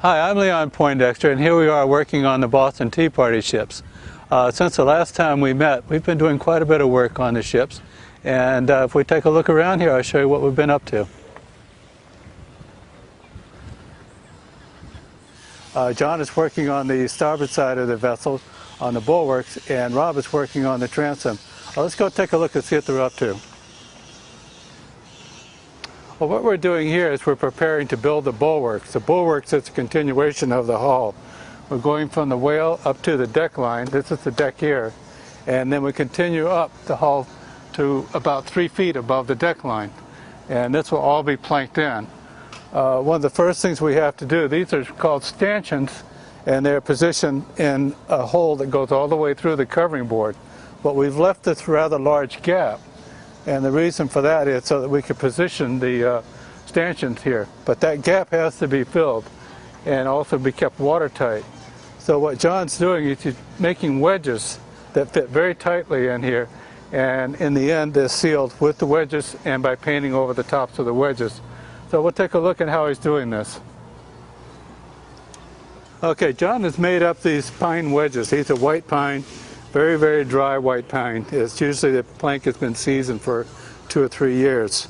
Hi, I'm Leon Poindexter, and here we are working on the Boston Tea Party ships. Since the last time we met, we've been doing quite a bit of work on the ships, and if we take a look around here, I'll show you what we've been up to. John is working on the starboard side of the vessel on the bulwarks, and Rob is working on the transom. Let's go take a look and see what they're up to. Well, what we're doing here is we're preparing to build the bulwarks. The bulwarks is a continuation of the hull. We're going from the whale up to the deck line. This is the deck here. And then we continue up the hull to about 3 feet above the deck line. And this will all be planked in. One of the first things we have to do, these are called stanchions, and they're positioned in a hole that goes all the way through the covering board. But we've left this rather large gap. And the reason for that is so that we could position the stanchions here. But that gap has to be filled and also be kept watertight. So what John's doing is he's making wedges that fit very tightly in here. And in the end, they're sealed with the wedges and by painting over the tops of the wedges. So we'll take a look at how he's doing this. Okay, John has made up these pine wedges. These are white pine. Very, very dry white pine. It's usually the plank has been seasoned for 2 or 3 years.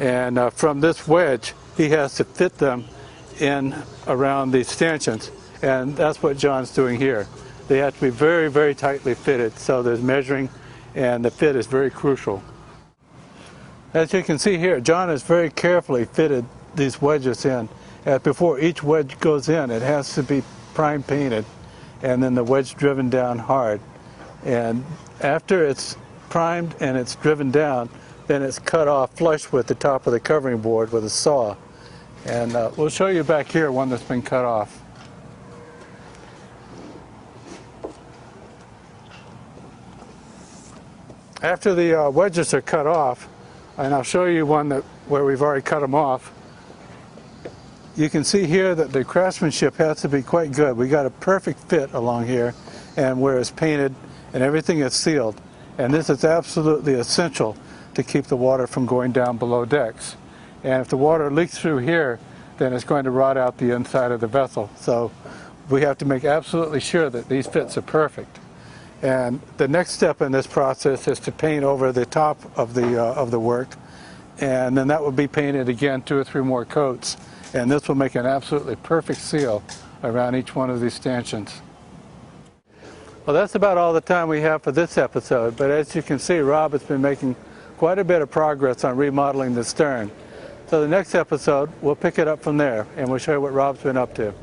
And from this wedge, he has to fit them in around the stanchions. And that's what John's doing here. They have to be very, very tightly fitted. So there's measuring, and the fit is very crucial. As you can see here, John has very carefully fitted these wedges in. And before each wedge goes in, it has to be prime painted, and then the wedge driven down hard. And after it's primed and it's driven down, then it's cut off flush with the top of the covering board with a saw. And we'll show you back here one that's been cut off. After the wedges are cut off, and I'll show you one where we've already cut them off, you can see here that the craftsmanship has to be quite good. We got a perfect fit along here, and where it's painted and everything is sealed. And this is absolutely essential to keep the water from going down below decks. And if the water leaks through here, then it's going to rot out the inside of the vessel. So we have to make absolutely sure that these fits are perfect. And the next step in this process is to paint over the top of the work. And then that will be painted again 2 or 3 more coats. And this will make an absolutely perfect seal around each one of these stanchions. Well, that's about all the time we have for this episode, but as you can see, Rob has been making quite a bit of progress on remodeling the stern. So the next episode, we'll pick it up from there, and we'll show you what Rob's been up to.